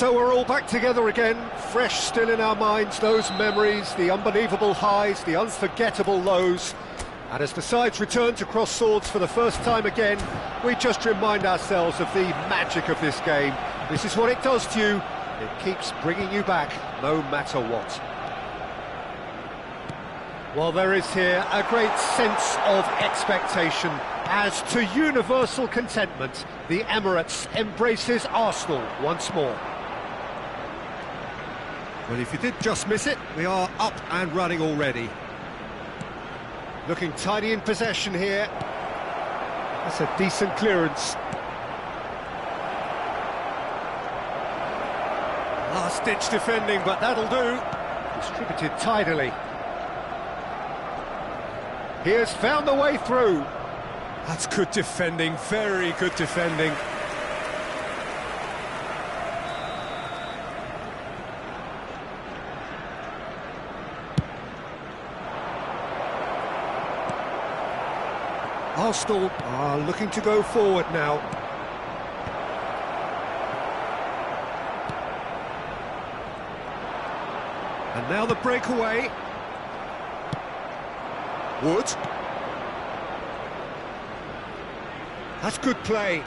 So we're all back together again, fresh still in our minds, those memories, the unbelievable highs, the unforgettable lows. And as the sides return to cross swords for the first time again, we just remind ourselves of the magic of this game. This is what it does to you. It keeps bringing you back, no matter what. Well, there is here a great sense of expectation as to universal contentment. The Emirates embraces Arsenal once more. Well, if you did just miss it, we are up and running already. Looking tidy in possession here. That's a decent clearance. Last-ditch defending, but that'll do. Distributed tidily. He has found the way through. That's good defending, very good defending. Arsenal are looking to go forward now. And now the breakaway. Wood. That's good play.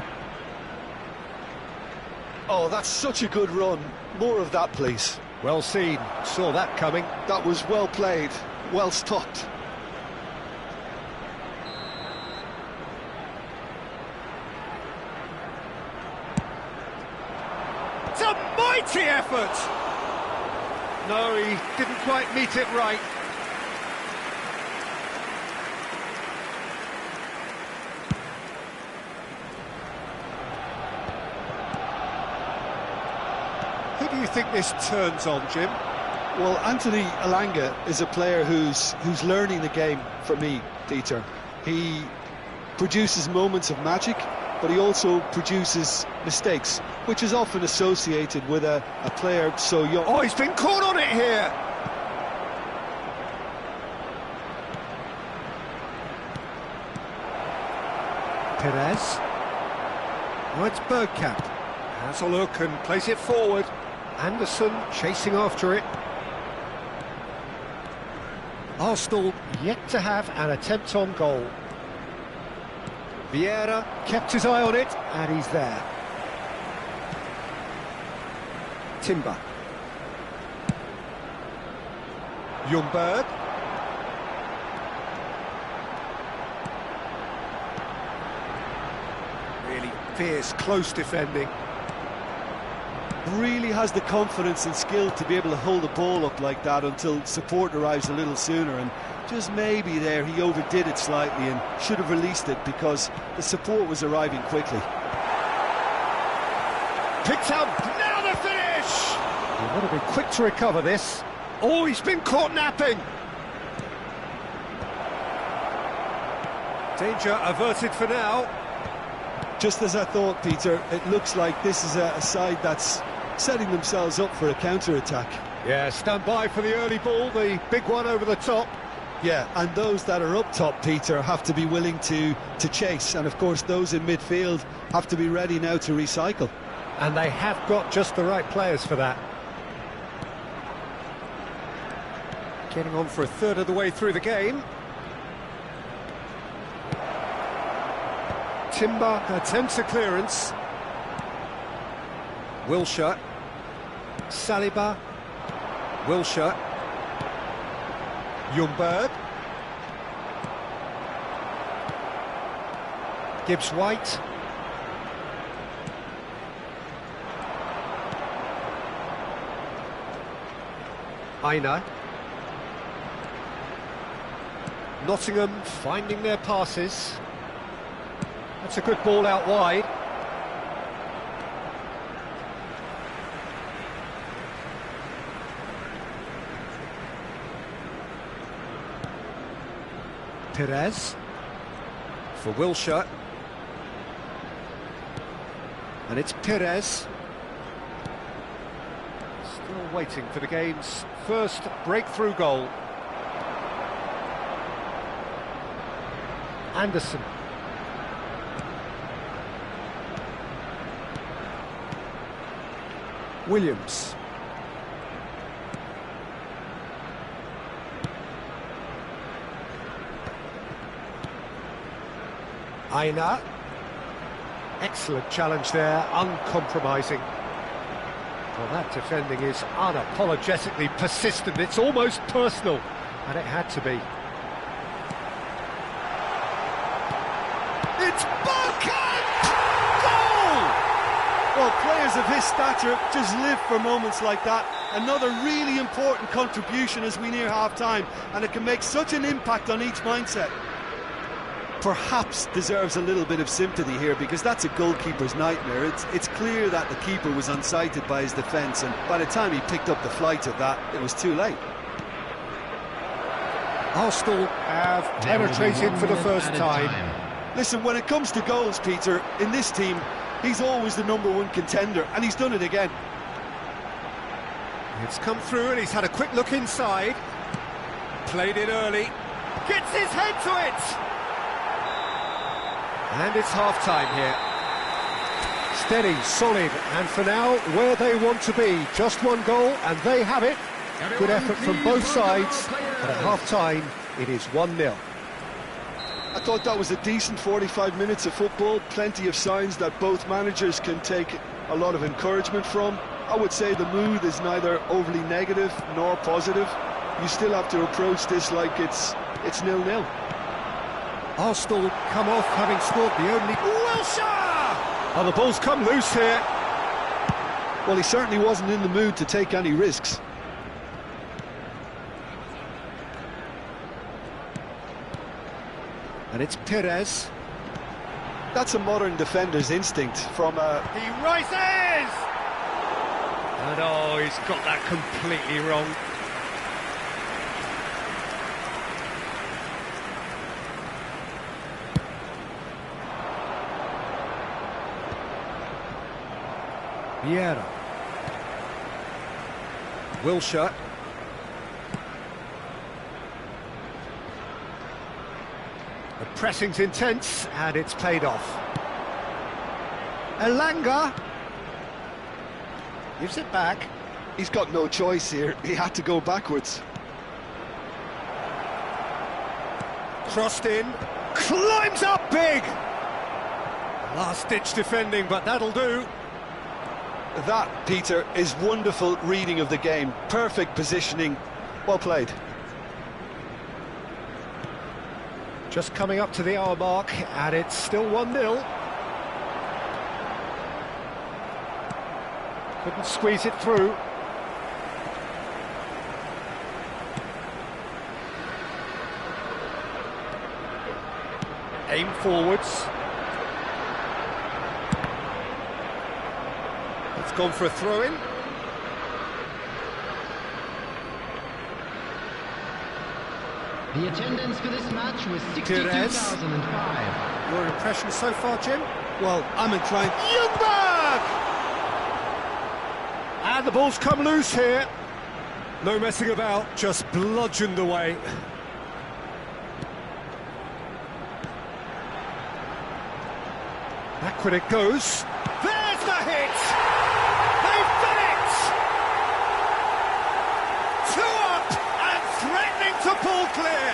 Oh, that's such a good run. More of that, please. Well seen. Saw that coming. That was well played. Well stopped. It's a mighty effort! No, he didn't quite meet it right. Who do you think this turns on, Jim? Well, Anthony Elanga is a player who's learning the game for me, Peter. He produces moments of magic, but he also produces mistakes, which is often associated with a player so young. Oh, he's been caught on it here! Perez. Now it's Bergkamp. Has a look and plays it forward. Anderson chasing after it. Arsenal yet to have an attempt on goal. Vieira kept his eye on it, and he's there. Timber. Ljungberg. Really fierce, close defending. Really has the confidence and skill to be able to hold the ball up like that until support arrives a little sooner, and just maybe there he overdid it slightly and should have released it because the support was arriving quickly. Picked up, now the finish! You want to be quick to recover this. Oh, he's been caught napping! Danger averted for now. Just as I thought, Peter, it looks like this is a side that's setting themselves up for a counter-attack. Yeah, stand by for the early ball, the big one over the top. Yeah, and those that are up top, Peter, have to be willing to chase, and of course those in midfield have to be ready now to recycle. And they have got just the right players for that. Getting on for a third of the way through the game. Timber attempts a clearance. Wilshere. Saliba. Wilshere. Ljungberg. Gibbs-White. Aina. Nottingham finding their passes. That's a good ball out wide. Perez for Wilshere. And it's Perez. Still waiting for the game's first breakthrough goal. Anderson. Williams. Aina. Excellent challenge there, uncompromising. Well, that defending is unapologetically persistent, it's almost personal, and it had to be. It's Bergkamp! Goal! Well, players of his stature just live for moments like that. Another really important contribution as we near half-time, and it can make such an impact on each mindset. Perhaps deserves a little bit of sympathy here, because that's a goalkeeper's nightmare. It's clear that the keeper was unsighted by his defence, and by the time he picked up the flight of that, it was too late. Arsenal have penetrated for the first time. Listen, when it comes to goals, Peter, in this team, he's always the #1 contender, and he's done it again. It's come through and he's had a quick look inside. Played it early. Gets his head to it! And it's half-time here. Steady, solid, and for now, where they want to be. Just one goal, and they have it. Good effort from both sides, but at half-time, it is 1-0. I thought that was a decent 45 minutes of football. Plenty of signs that both managers can take a lot of encouragement from. I would say the mood is neither overly negative nor positive. You still have to approach this like it's 0-0. Arsenal come off having scored the only... Wilshere! Oh, the ball's come loose here. Well, he certainly wasn't in the mood to take any risks. And it's Perez. That's a modern defender's instinct from a... He rises! And oh, he's got that completely wrong. Vieira. Wilshere. The pressing's intense, and it's paid off. Elanga gives it back. He's got no choice here. He had to go backwards. Crossed in, climbs up big! Last-ditch defending, but that'll do. That, Peter, is wonderful reading of the game. Perfect positioning. Well played. Just coming up to the hour mark, and it's still 1-0. Couldn't squeeze it through. Aim forwards. It's gone for a throw-in. The attendance for this match was 62,005. Your impression so far, Jim? Well, I'm inclined... Ljungberg! And the ball's come loose here. No messing about, just bludgeoned away. Backward it goes. There's the hit! They've done it! 2 up and threatening to pull clear.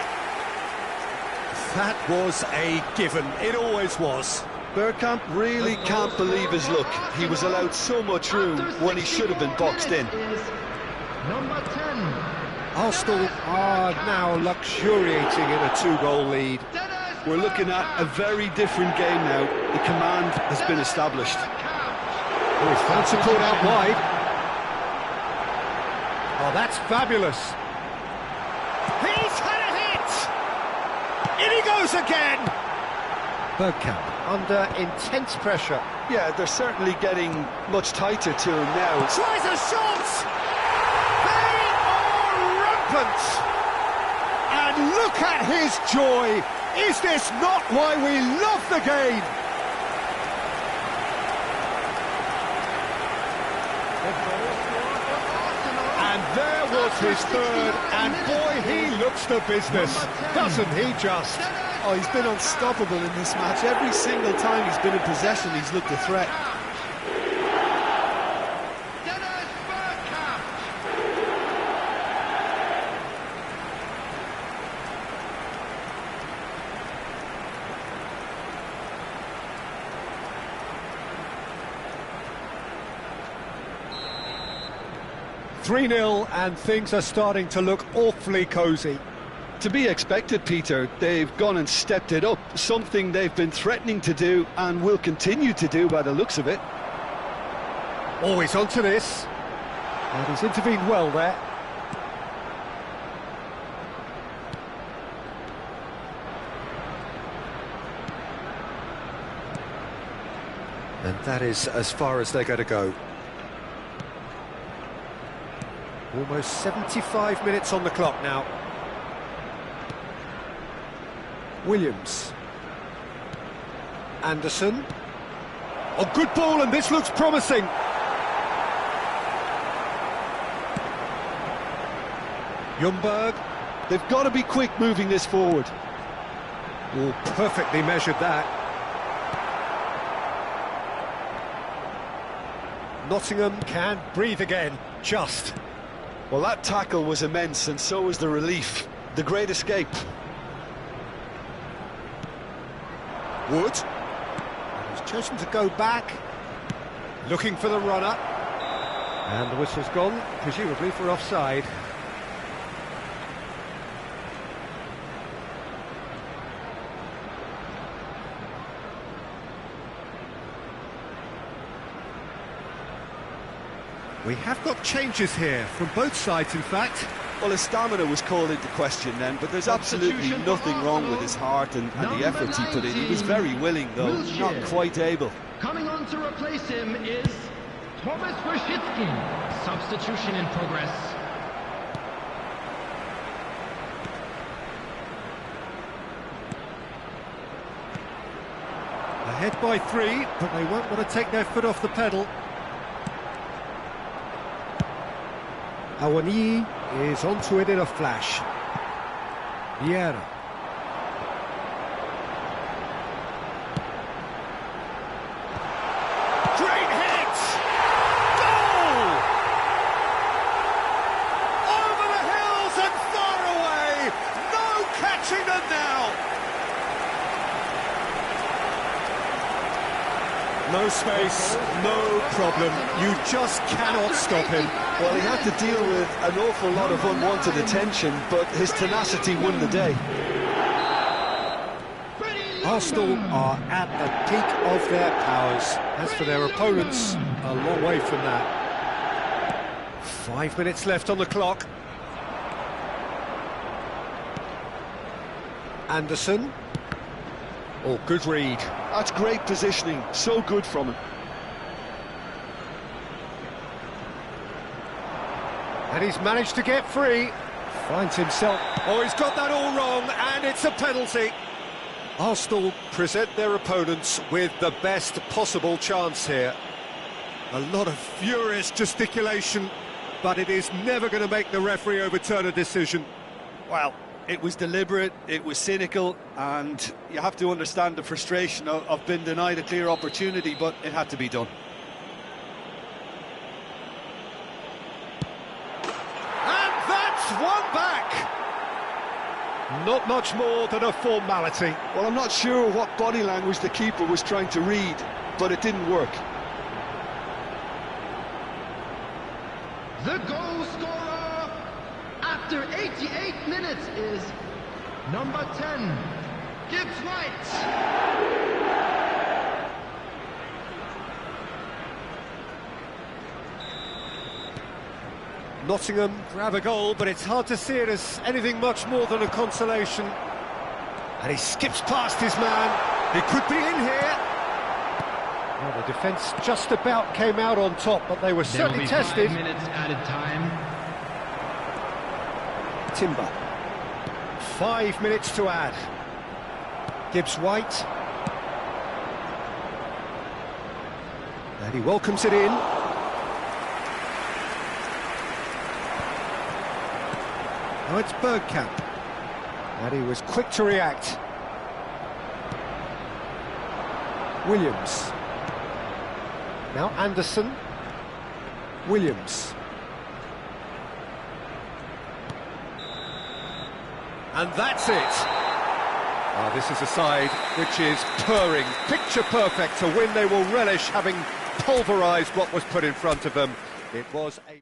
That was a given. It always was. Bergkamp really can't believe his luck. He was allowed so much room when he should have been boxed in. Number 10. Arsenal are now luxuriating in a 2-goal lead. We're looking at a very different game now. The command has been established. Oh, he's found support out wide. Oh, that's fabulous. He's had a hit! In he goes again! Bergkamp under intense pressure. Yeah, they're certainly getting much tighter to him now. Tries a shot! They are rampant! And look at his joy! Is this not why we love the game? And there was his third, and boy, he looks the business, doesn't he just? Oh, he's been unstoppable in this match. Every single time he's been in possession, he's looked a threat. "3-0, and things are starting to look awfully cosy. To be expected, Peter. They've gone and stepped it up, something they've been threatening to do and will continue to do by the looks of it. Always onto this. And he's intervened well there. And that is as far as they're going to go. Almost 75 minutes on the clock now. Williams. Anderson. Oh, good ball, and this looks promising. Ljungberg. They've got to be quick moving this forward. Oh, perfectly measured that. Nottingham can breathe again, just. Well, that tackle was immense, and so was the relief. The great escape. Wood. He's chosen to go back. Looking for the runner. And the whistle's gone, presumably for offside. We have got changes here, from both sides in fact. Well, his stamina was called into question then, but there's absolutely nothing wrong with his heart and the efforts he put in. He was very willing, though, not quite able. Coming on to replace him is Thomas Rashitsky. Substitution in progress. Ahead by 3, but they won't want to take their foot off the pedal. Awani is onto it in a flash. Vieira. Great hit! Goal! Over the hills and far away! No catching them now! No space, no problem. You just cannot stop him. Well, he had to deal with an awful lot of unwanted attention, but his tenacity won the day. Arsenal are at the peak of their powers. As for their opponents, a long way from that. 5 minutes left on the clock. Anderson. Oh, good read. That's great positioning, so good from him. And he's managed to get free. Finds himself... Oh, he's got that all wrong, and it's a penalty. Arsenal present their opponents with the best possible chance here. A lot of furious gesticulation, but it is never going to make the referee overturn a decision. Well, it was deliberate, it was cynical, and you have to understand the frustration of being denied a clear opportunity, but it had to be done. And that's one back! Not much more than a formality. Well, I'm not sure what body language the keeper was trying to read, but it didn't work. The goal scorer after 88 minutes is number 10, Gibbs White. Nottingham grab a goal, but it's hard to see it as anything much more than a consolation. And he skips past his man. He could be in here. Well, the defence just about came out on top, but they were certainly tested. 5 minutes added time. Timber. 5 minutes to add. Gibbs White. And he welcomes it in. Now it's Bergkamp. And he was quick to react. Williams. Now Anderson. Williams. And that's it. This is a side which is purring, picture perfect. To win, they will relish having pulverised what was put in front of them. It was a...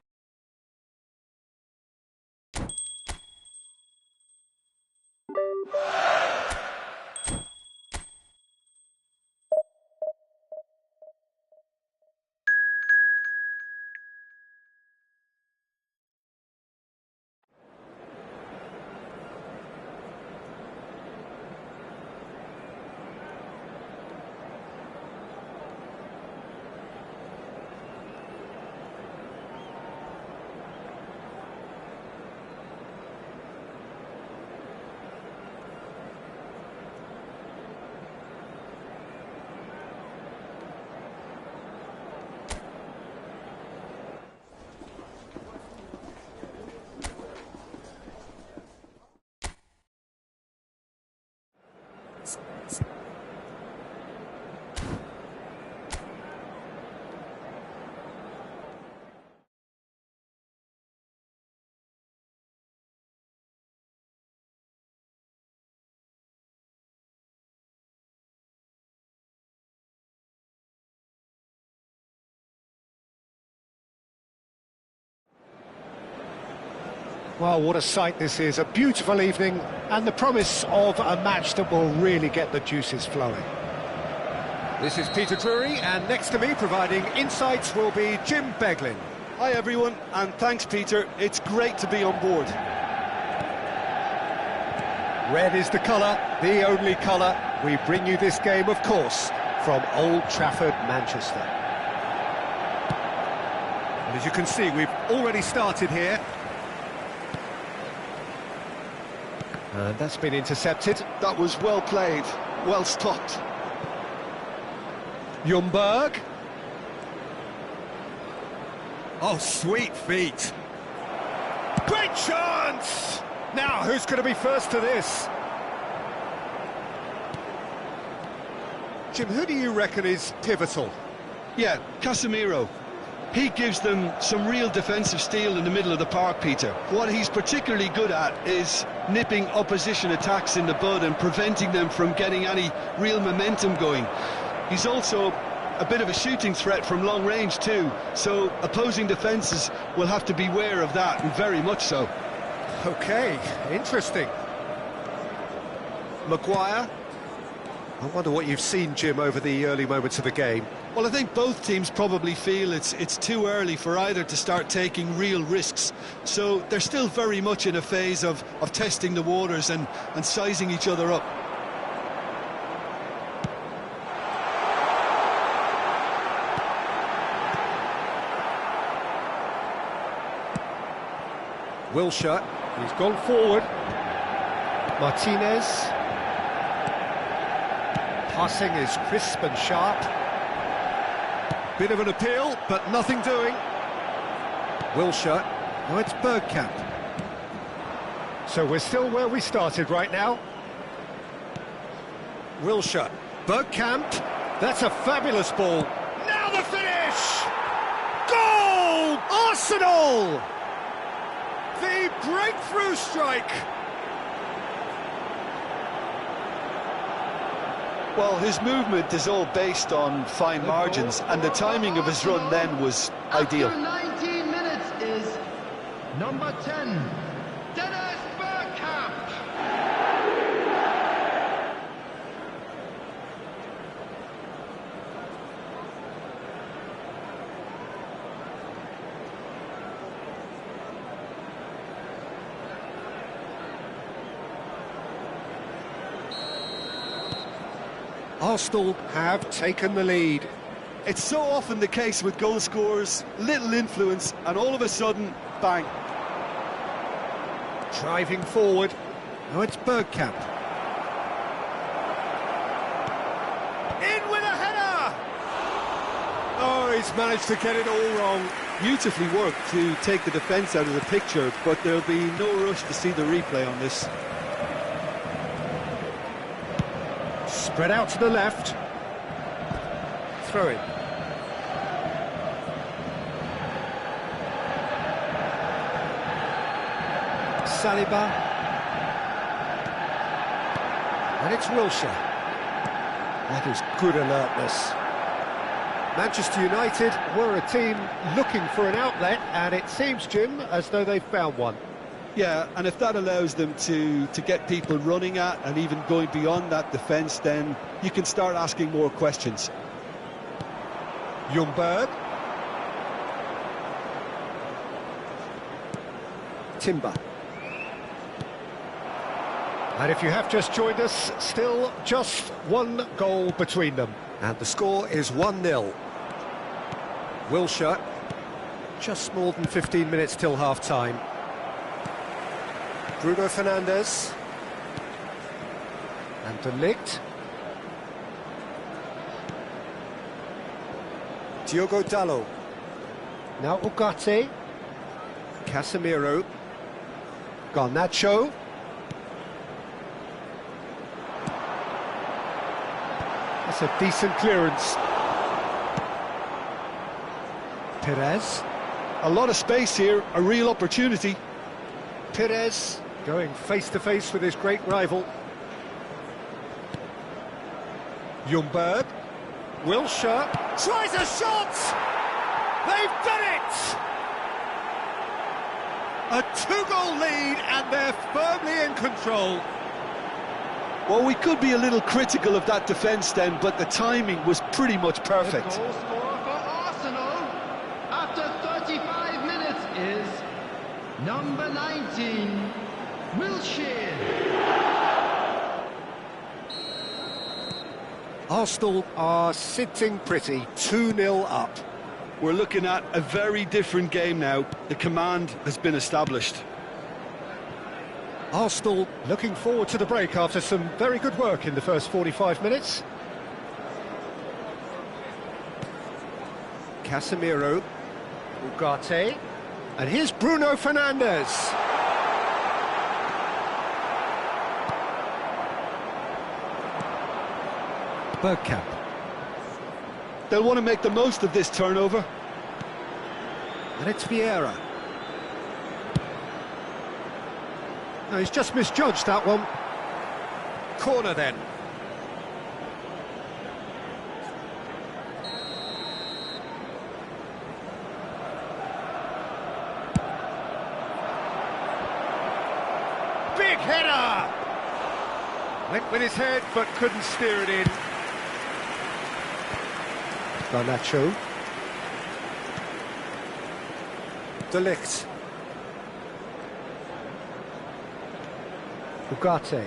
Well, what a sight this is, a beautiful evening, and the promise of a match that will really get the juices flowing. This is Peter Drury, and next to me providing insights will be Jim Beglin. Hi everyone, and thanks Peter, it's great to be on board. Red is the colour, the only colour. We bring you this game, of course, from Old Trafford, Manchester. And as you can see, we've already started here. And that's been intercepted. That was well played, well stopped. Ljungberg. Oh, sweet feet. Great chance! Now, who's going to be first to this? Jim, who do you reckon is pivotal? Yeah, Casemiro. He gives them some real defensive steel in the middle of the park, Peter. What he's particularly good at is nipping opposition attacks in the bud and preventing them from getting any real momentum going. He's also a bit of a shooting threat from long range too, so opposing defences will have to beware of that, and very much so. OK, interesting. Maguire. I wonder what you've seen, Jim, over the early moments of the game. Well, I think both teams probably feel it's too early for either to start taking real risks. So they're still very much in a phase of testing the waters and sizing each other up. Wilshere, he's gone forward. Martinez. Passing is crisp and sharp. Bit of an appeal, but nothing doing. Wilshere. Oh, it's Bergkamp. So we're still where we started right now. Wilshere. Bergkamp. That's a fabulous ball. Now the finish! Goal! Arsenal! The breakthrough strike! Well, his movement is all based on fine margins, and the timing of his run then was ideal. After 19 minutes is number 10, Dennis Bergkamp. Arsenal have taken the lead. It's so often the case with goal scorers, little influence, and all of a sudden, bang. Driving forward. Now it's Bergkamp. In with a header! Oh, he's managed to get it all wrong. Beautifully worked to take the defence out of the picture, but there'll be no rush to see the replay on this. Spread out to the left. Throw in. Saliba. And it's Wilshere. That is good alertness. Manchester United were a team looking for an outlet, and it seems, Jim, as though they've found one. Yeah, and if that allows them to get people running at and even going beyond that defence, then you can start asking more questions. Ljungberg. Timber. And if you have just joined us, still just one goal between them. And the score is 1-0. Wilshere. Just more than 15 minutes till half-time. Bruno Fernandes. And De Ligt. Diogo Dalot. Now Ugarte. Casemiro. Garnacho. That's a decent clearance. Perez. A lot of space here, a real opportunity. Perez going face-to-face with his great rival. Ljungberg. Wilshere tries a shot! They've done it! A two-goal lead, and they're firmly in control. Well, we could be a little critical of that defence then, but the timing was pretty much perfect. The goal scorer for Arsenal after 35 minutes is number 19, Wilshere. Arsenal are sitting pretty, 2-0 up. We're looking at a very different game now. The command has been established. Arsenal looking forward to the break after some very good work in the first 45 minutes. Casemiro. Ugarte. And here's Bruno Fernandes. Bergkamp. They'll want to make the most of this turnover. And it's Vieira. No, he's just misjudged that one. Corner then. Big header! Went with his head, but couldn't steer it in. Garnacho. De Ligt. Ugarte.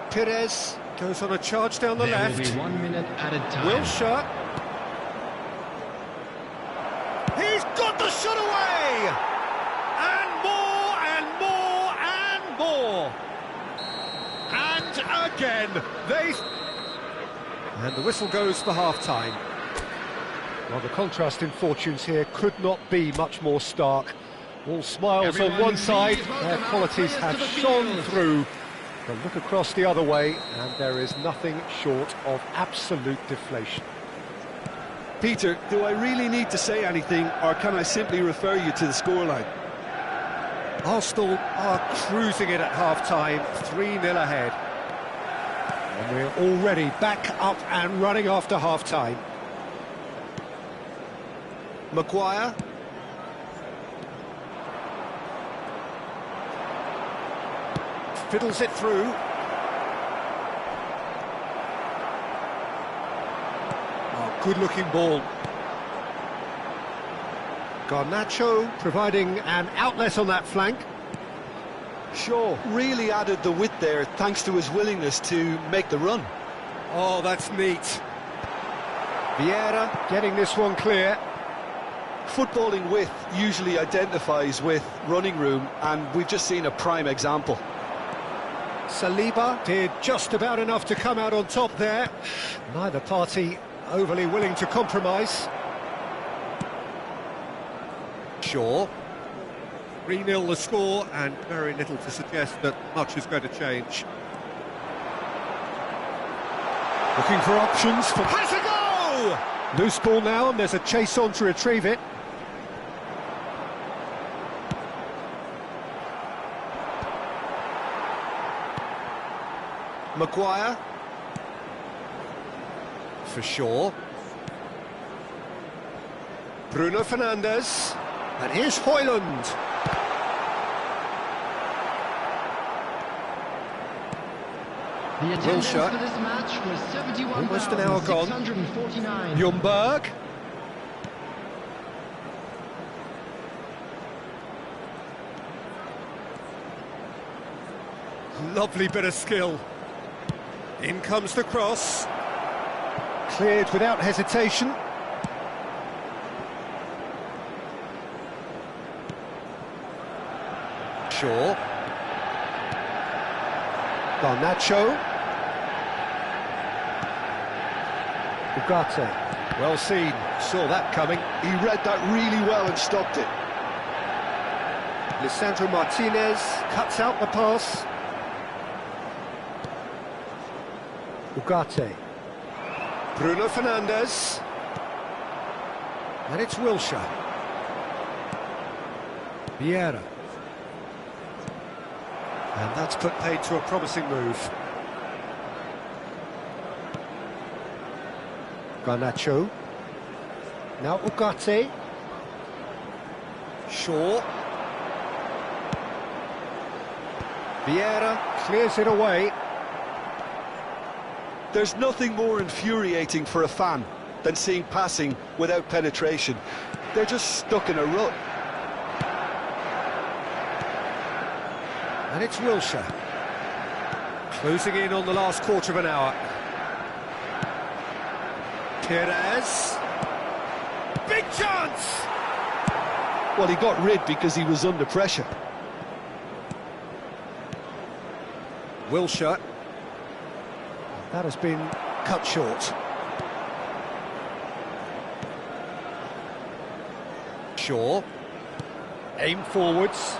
Perez goes on a charge down the left. There will be 1 minute added time. Wilshere. He's got the shot away! And more, and more, and more! And again, And the whistle goes for half-time. Well, the contrast in fortunes here could not be much more stark. All smiles on one side, their qualities have shone through. But look across the other way, and there is nothing short of absolute deflation. Peter, do I really need to say anything, or can I simply refer you to the scoreline? Arsenal are cruising it at half-time, 3-0 ahead. And we're already back up and running after half-time. Maguire. Fiddles it through. Oh, good-looking ball. Garnacho providing an outlet on that flank. Shaw really added the width there thanks to his willingness to make the run. Oh, that's neat. Vieira getting this one clear. Footballing width usually identifies with running room, and we've just seen a prime example. Saliba did just about enough to come out on top there. Neither party overly willing to compromise. Shaw. 3-0 the score, and very little to suggest that much is going to change. Looking for options for... Has a go! Loose ball now, and there's a chase on to retrieve it. Maguire. For Shaw. Bruno Fernandes. And here's Højlund. The attendance Wilshere. for this match was 71,649. Almost an hour gone. Ljungberg. Lovely bit of skill. In comes the cross. Cleared without hesitation. Shaw. Garnacho. Ugarte. Well seen. Saw that coming. He read that really well and stopped it. Lisandro Martinez cuts out the pass. Ugarte. Bruno Fernandes. And it's Wilshere. Vieira. And that's put paid to a promising move. Garnacho. Now Ugarte. Shaw. Vieira clears it away. There's nothing more infuriating for a fan than seeing passing without penetration. They're just stuck in a rut. And it's Wilshere. Closing in on the last quarter of an hour. Perez. Big chance! Well, he got rid because he was under pressure. Wilshere. That has been cut short. Shaw. Aim forwards.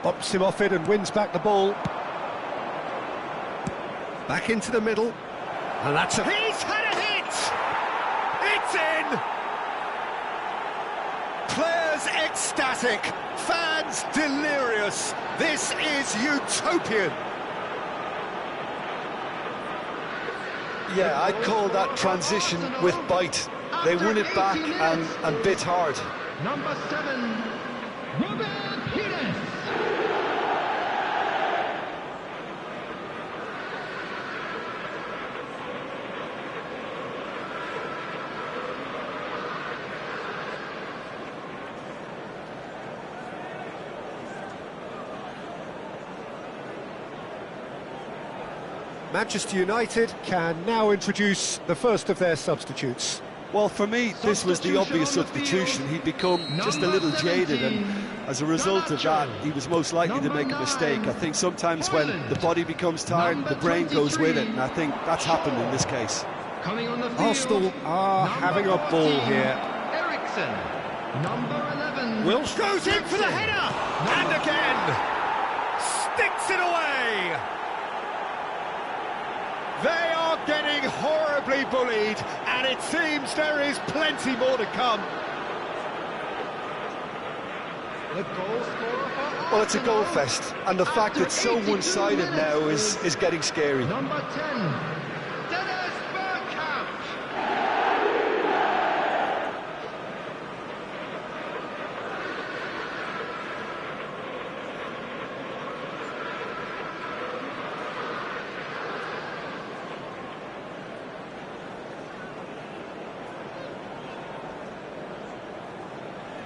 Bumps him off it and wins back the ball. Back into the middle. And that's a... He's had a hit! It's in! Players ecstatic, fans delirious. This is utopian. Yeah, I'd call that transition with bite. They won it back and bit hard. Number 7, Robert Pires. Manchester United can now introduce the first of their substitutes. Well, for me, this was the obvious substitution. He'd become just a little jaded, and as a result of that, he was most likely to make a mistake. I think sometimes when the body becomes tired, the brain goes with it, and I think that's happened in this case. Arsenal are having a ball here. Ericsson, number 11. Wilsh goes in for the header, and again sticks it away. They are getting horribly bullied, and it seems there is plenty more to come. The goal scorer for Well, it's a goal fest, and the fact it's so one-sided now is getting scary. Number 10, Dennis Bergkamp.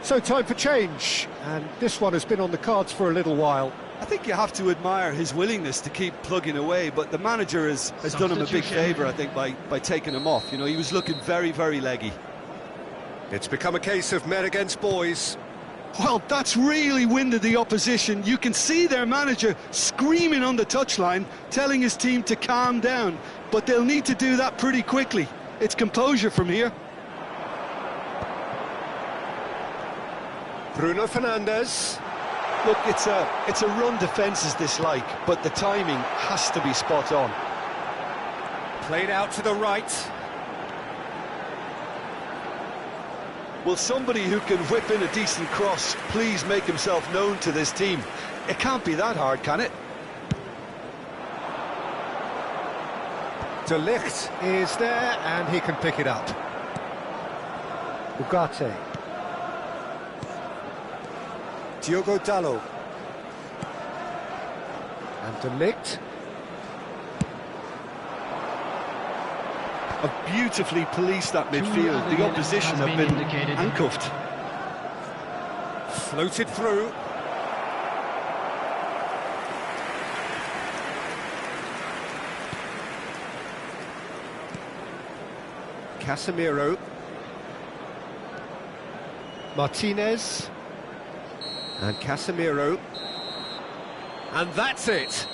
So time for change, and this one has been on the cards for a little while. I think you have to admire his willingness to keep plugging away, but the manager has done him a big favour, I think, by taking him off. You know, he was looking very, very leggy. It's become a case of men against boys. Well, that's really winded the opposition. You can see their manager screaming on the touchline, telling his team to calm down, but they'll need to do that pretty quickly. It's composure from here. Bruno Fernandes. Look, it's a run defence is dislike, but the timing has to be spot on. Played out to the right. Will somebody who can whip in a decent cross please make himself known to this team? It can't be that hard, can it? De Ligt is there, and he can pick it up. Ugarte. Diogo Dalot. And De Ligt. Have beautifully policed that midfield. The opposition have been handcuffed. Floated through. Casemiro. Martinez. And Casemiro. And that's it.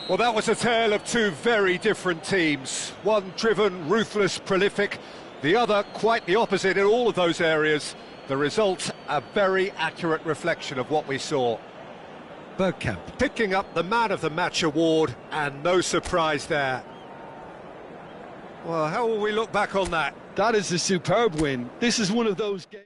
Well, that was a tale of two very different teams. One driven, ruthless, prolific. The other quite the opposite in all of those areas. The result, a very accurate reflection of what we saw. Bergkamp picking up the Man of the Match award, and no surprise there. Well, how will we look back on that? That is a superb win. This is one of those games.